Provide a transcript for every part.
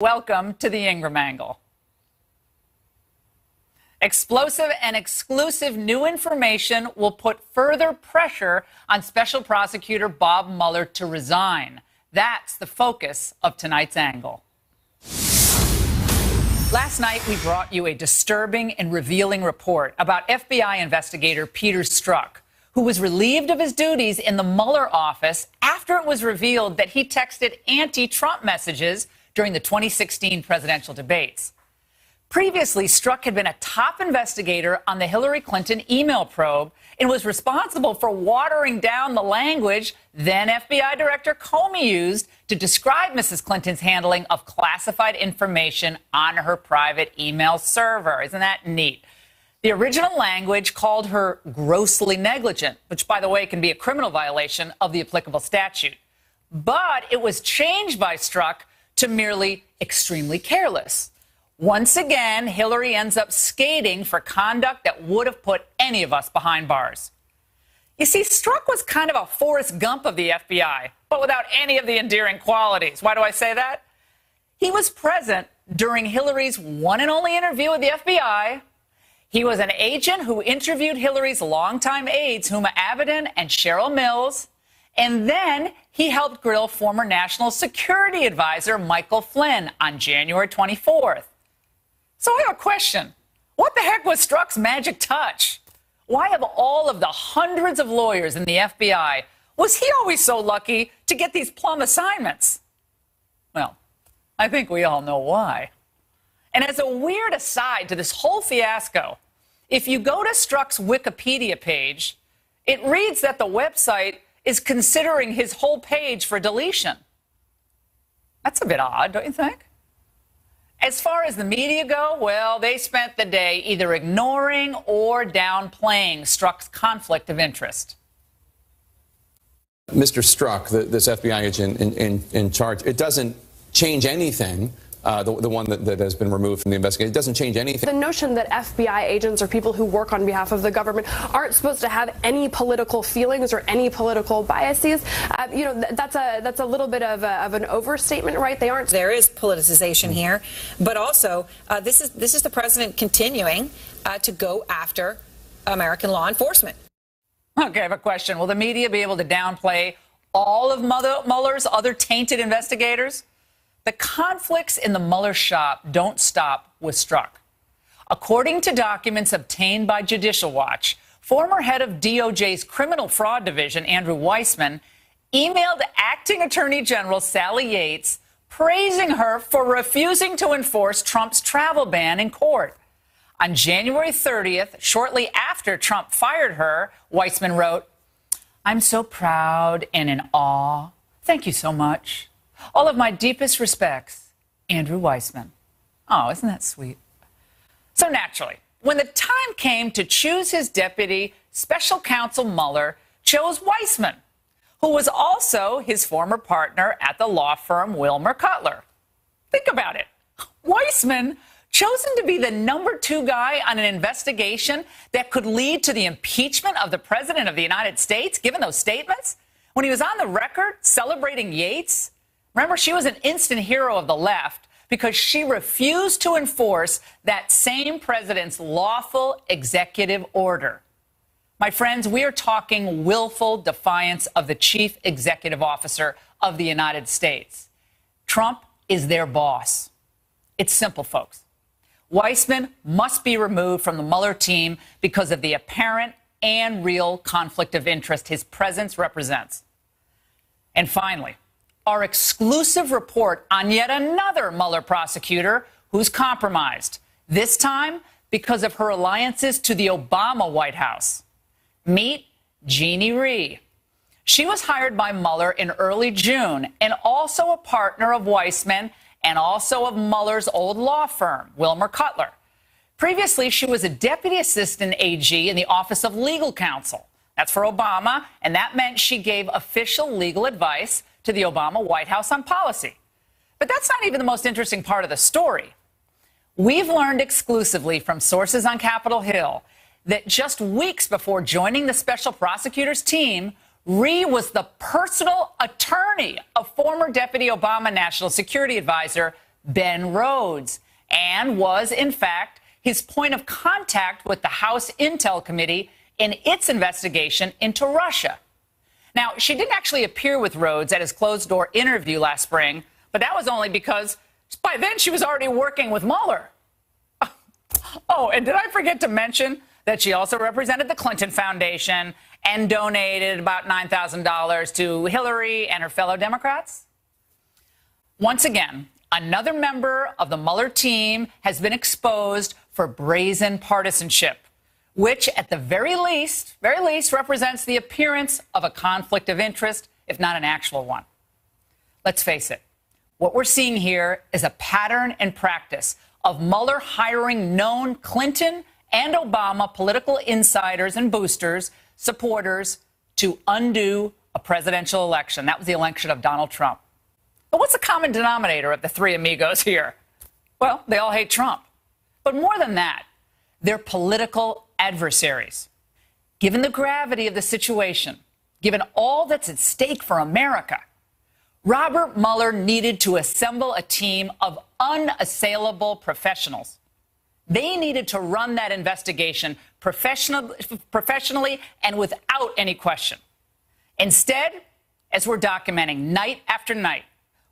Welcome to the Ingram Angle. Explosive and exclusive new information will put further pressure on Special Prosecutor Bob Mueller to resign. That's the focus of tonight's angle. Last night, we brought you a disturbing and revealing report about FBI investigator Peter Strzok, who was relieved of his duties in the Mueller office after it was revealed that he texted anti-Trump messages during the 2016 presidential debates. Previously, Strzok had been a top investigator on the Hillary Clinton email probe and was responsible for watering down the language then FBI Director Comey used to describe Mrs. Clinton's handling of classified information on her private email server. Isn't that neat? The original language called her grossly negligent, which, by the way, can be a criminal violation of the applicable statute. But it was changed by Strzok to merely extremely careless. Once again, Hillary ends up skating for conduct that would have put any of us behind bars. You see, Strzok was kind of a Forrest Gump of the FBI, but without any of the endearing qualities. Why do I say that? He was present during Hillary's one and only interview with the FBI. He was an agent who interviewed Hillary's longtime aides, Huma Abedin and Cheryl Mills. And then he helped grill former National Security Advisor Michael Flynn on January 24th. So I have a question. What the heck was Strzok's magic touch? Why, of all of the hundreds of lawyers in the FBI, was he always so lucky to get these plum assignments? Well, I think we all know why. And as a weird aside to this whole fiasco, if you go to Strzok's Wikipedia page, it reads that the website is considering his whole page for deletion. That's a bit odd, don't you think? As far as the media go, well, they spent the day either ignoring or downplaying Strzok's conflict of interest. Mr. Strzok, this FBI agent in charge, it doesn't change anything. The one that has been removed from the investigation. It doesn't change anything. The notion that FBI agents or people who work on behalf of the government aren't supposed to have any political feelings or any political biases, that's a little bit of an overstatement, right? They aren't. There is politicization here, but also this is the president continuing to go after American law enforcement. Okay, I have a question. Will the media be able to downplay all of Mueller's other tainted investigators? The conflicts in the Mueller shop don't stop with Strzok. According to documents obtained by Judicial Watch, former head of DOJ's Criminal Fraud Division, Andrew Weissman, emailed Acting Attorney General Sally Yates praising her for refusing to enforce Trump's travel ban in court. On January 30th, shortly after Trump fired her, Weissman wrote, "I'm so proud and in awe. Thank you so much. All of my deepest respects, Andrew Weissman." Oh, isn't that sweet? So naturally, when the time came to choose his deputy, Special Counsel Mueller chose Weissman, who was also his former partner at the law firm Wilmer Cutler. Think about it. Weissman, chosen to be the #2 guy on an investigation that could lead to the impeachment of the President of the United States, given those statements, when he was on the record celebrating Yates. Remember, she was an instant hero of the left because she refused to enforce that same president's lawful executive order. My friends, we are talking willful defiance of the chief executive officer of the United States. Trump is their boss. It's simple, folks. Weissman must be removed from the Mueller team because of the apparent and real conflict of interest his presence represents. And finally, our exclusive report on yet another Mueller prosecutor who's compromised, this time because of her alliances to the Obama White House. Meet Jeannie Rhee. She was hired by Mueller in early June and also a partner of Weissman and also of Mueller's old law firm, Wilmer Cutler. Previously, she was a deputy assistant AG in the Office of Legal Counsel. That's for Obama, and that meant she gave official legal advice to the Obama White House on policy. But that's not even the most interesting part of the story. We've learned exclusively from sources on Capitol Hill that just weeks before joining the special prosecutor's team, Rhee was the personal attorney of former Deputy Obama National Security Advisor Ben Rhodes, and was, in fact, his point of contact with the House Intel Committee in its investigation into Russia. Now, she didn't actually appear with Rhodes at his closed-door interview last spring, but that was only because by then she was already working with Mueller. Oh, and did I forget to mention that she also represented the Clinton Foundation and donated about $9,000 to Hillary and her fellow Democrats? Once again, another member of the Mueller team has been exposed for brazen partisanship, which at the very least represents the appearance of a conflict of interest, if not an actual one. Let's face it, what we're seeing here is a pattern and practice of Mueller hiring known Clinton and Obama political insiders and boosters, supporters, to undo a presidential election. That was the election of Donald Trump. But what's the common denominator of the three amigos here? Well, they all hate Trump. But more than that, they're political adversaries. Given the gravity of the situation, given all that's at stake for America, Robert Mueller needed to assemble a team of unassailable professionals. They needed to run that investigation professionally and without any question. Instead, as we're documenting night after night,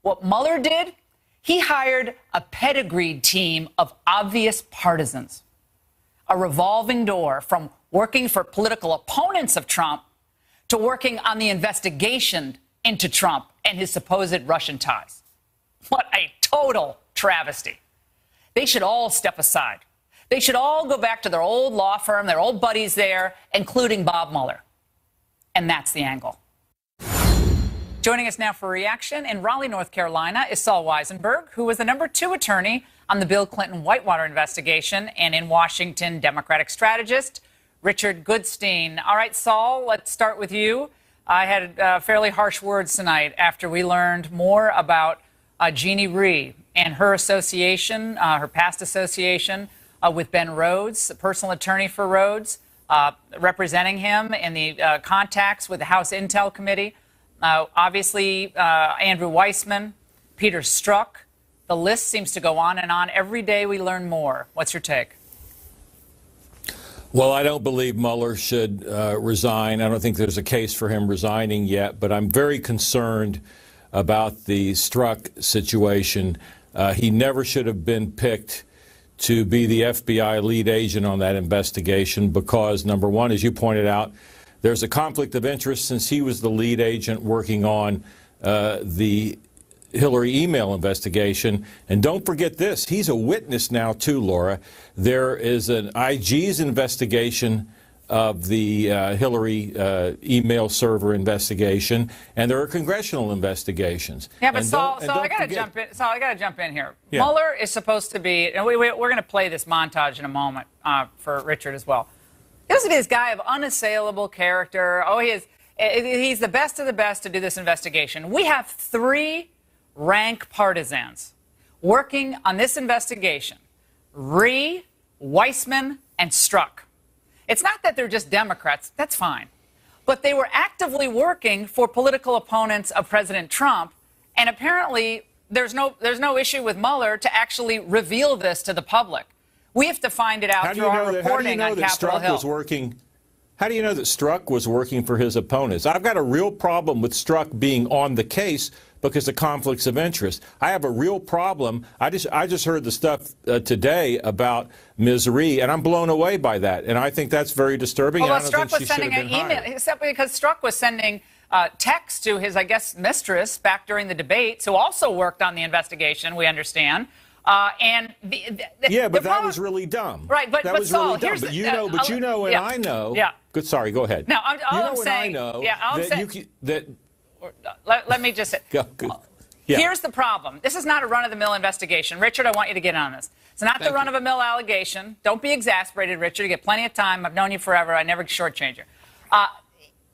what Mueller did, he hired a pedigreed team of obvious partisans. A revolving door from working for political opponents of Trump to working on the investigation into Trump and his supposed Russian ties. What a total travesty. They should all step aside. They should all go back to their old law firm, their old buddies there, including Bob Mueller. And that's the angle. Joining us now for reaction in Raleigh, North Carolina, is Saul Weisenberg, who was the #2 attorney on the Bill Clinton Whitewater investigation, and in Washington, Democratic strategist Richard Goodstein. All right, Saul, let's start with you. I had fairly harsh words tonight after we learned more about Jeannie Rhee and her association, her past association with Ben Rhodes, the personal attorney for Rhodes, representing him in the contacts with the House Intel Committee. Obviously, Andrew Weissman, Peter Strzok. The list seems to go on and on. Every day we learn more. What's your take? Well, I don't believe Mueller should resign. I don't think there's a case for him resigning yet, but I'm very concerned about the Strzok situation. He never should have been picked to be the FBI lead agent on that investigation because, number one, as you pointed out, there's a conflict of interest since he was the lead agent working on the Hillary email investigation. And don't forget this, he's a witness now too, Laura. There is an IG's investigation of the Hillary email server investigation, and there are congressional investigations. Yeah, but Saul, I got to jump in here. Yeah. Mueller is supposed to be, and we're going to play this montage in a moment for Richard as well. He's this guy of unassailable character. Oh, he's the best of the best to do this investigation. We have 3 rank partisans working on this investigation: Rhee, Weissman, and Strzok. It's not that they're just Democrats. That's fine. But they were actively working for political opponents of President Trump. And apparently there's no issue with Mueller to actually reveal this to the public. We have to find it out through our reporting on Capitol Hill. How do you know that Strzok was working for his opponents? I've got a real problem with Strzok being on the case because of conflicts of interest. I have a real problem. I just heard the stuff today about Ms. Rhee, and I'm blown away by that. And I think that's very disturbing. Well, Strzok was sending an email, except because Strzok was sending texts to his, I guess, mistress back during the debates, who also worked on the investigation, we understand. But that was really dumb. Right, but Saul, really dumb. But you know, and I know. Yeah. Good. Sorry. Go ahead. Now, I'm saying. Let me just say. Yeah. Here's the problem. This is not a run-of-the-mill investigation. Richard, I want you to get on this. It's not the run-of-the-mill allegation. Don't be exasperated, Richard. You get plenty of time. I've known you forever. I never shortchange you.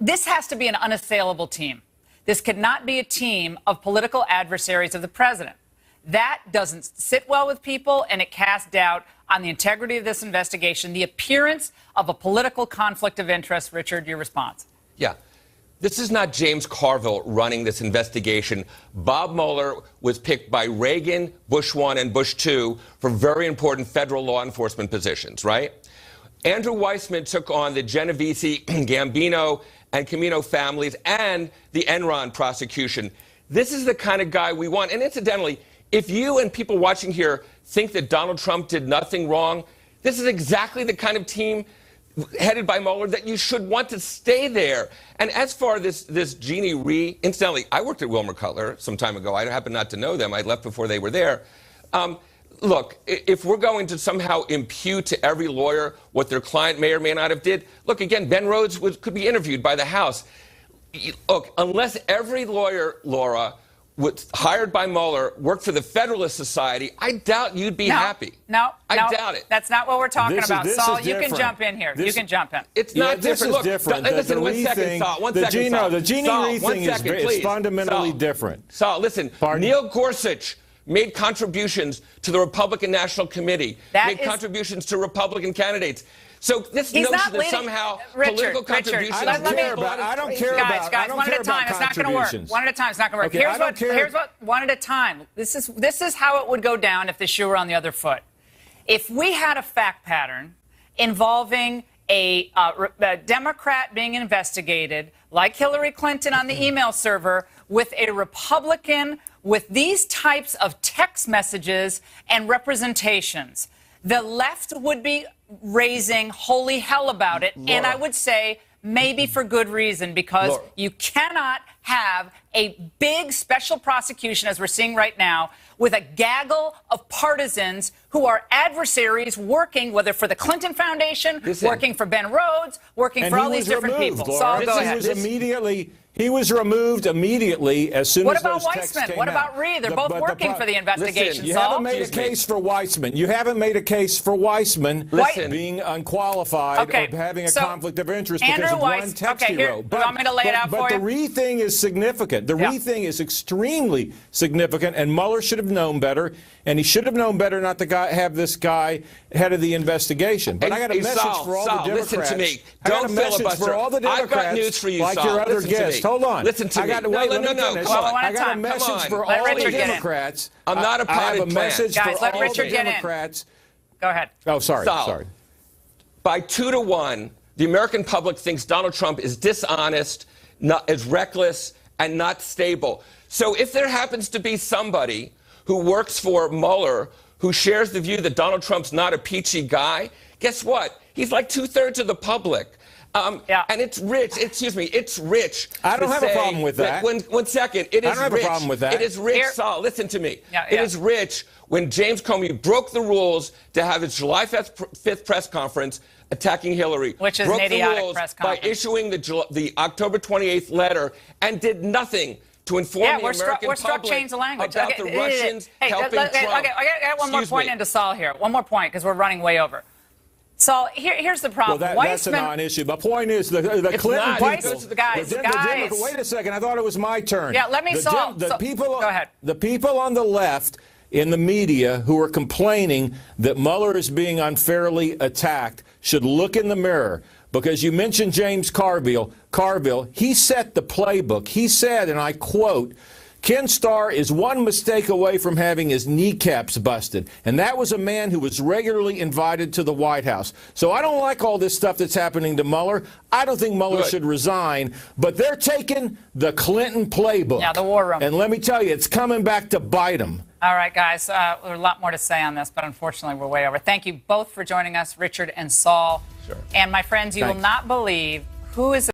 This has to be an unassailable team. This could not be a team of political adversaries of the president. That doesn't sit well with people, and it casts doubt on the integrity of this investigation, the appearance of a political conflict of interest. Richard, your response. Yeah. This is not James Carville running this investigation. Bob Mueller was picked by Reagan, Bush 1 and Bush 2 for very important federal law enforcement positions, right? Andrew Weissman took on the Genovese, Gambino, and Camino families and the Enron prosecution. This is the kind of guy we want. And incidentally, if you and people watching here think that Donald Trump did nothing wrong, this is exactly the kind of team headed by Mueller that you should want to stay there. And as for this Jeannie Rhee, incidentally, I worked at Wilmer Cutler some time ago. I happen not to know them. I left before they were there. Look, if we're going to somehow impute to every lawyer what their client may or may not have did, look, again, Ben Rhodes could be interviewed by the House. Look, unless every lawyer, Laura, hired by Mueller worked for the Federalist Society, I doubt you'd be happy. No, I doubt it. That's not what we're talking about. Saul, you can different. jump in here. You can jump in. It's not different. Look, different. listen, one second, Saul. One second, Saul. The Jeannie Rhee thing is fundamentally different. Saul, listen. Pardon? Neil Gorsuch made contributions to the Republican National Committee, made contributions to Republican candidates. So this notion that somehow political contributions... I don't care about Guys, one at a time. It's not going to work. One at a time. It's not going to work. Here's what, one at a time. This is how it would go down if the shoe were on the other foot. If we had a fact pattern involving a Democrat being investigated, like Hillary Clinton on the email server, with a Republican with these types of text messages and representations, the left would be raising holy hell about it. Laura. And I would say maybe for good reason, because Laura, you cannot have a big special prosecution, as we're seeing right now, with a gaggle of partisans who are adversaries working, whether for the Clinton Foundation, working for Ben Rhodes, working for all these different people. Laura. So go ahead. He was removed immediately as soon as those texts came out. What about Rhee? They're both working for the investigation. You haven't made a case for Weissman. You haven't made a case for Weissman being unqualified or having a conflict of interest because of one text he wrote. But, you want me to lay it out for you? But the Rhee thing is significant. The Rhee thing is extremely significant, and Mueller should have known better, and he should have known better not to have this guy head of the investigation. But I got a message for all the Democrats. Listen to me. Don't filibuster. For all the Democrats, I've got news for you, like your other guests. Hold on. Listen to me. No. I got a message for all the Democrats. I'm not a potted plant. I have a message for all the Democrats. Go ahead. Oh, sorry. By 2-1, the American public thinks Donald Trump is dishonest, is reckless, and not stable. So if there happens to be somebody who works for Mueller who shares the view that Donald Trump's not a peachy guy, guess what? He's like 2/3 of the public. And it's rich. It's rich. I don't have a problem with that. One second. It is rich. I don't have a problem with that. It is rich, Saul. Listen to me. It is rich when James Comey broke the rules to have his July 5th press conference attacking Hillary. Which is an idiotic press conference. By issuing the October 28th letter and did nothing to inform the American public change the language. about the Russians helping Trump. Okay, I got one more point into Saul here. One more point, because we're running way over. So here's the problem. Well, that's a non-issue. The point is the Clinton people. Guys. Wait a second. I thought it was my turn. Yeah, let me solve. Go ahead. The people on the left in the media who are complaining that Mueller is being unfairly attacked should look in the mirror. Because you mentioned James Carville. He set the playbook. He said, and I quote, Ken Starr is one mistake away from having his kneecaps busted. And that was a man who was regularly invited to the White House. So I don't like all this stuff that's happening to Mueller. I don't think Mueller should resign. But they're taking the Clinton playbook. Yeah, the war room. And let me tell you, it's coming back to bite them. All right, guys. There's a lot more to say on this, but unfortunately, we're way over. Thank you both for joining us, Richard and Saul. Sure. And my friends, you will not believe who is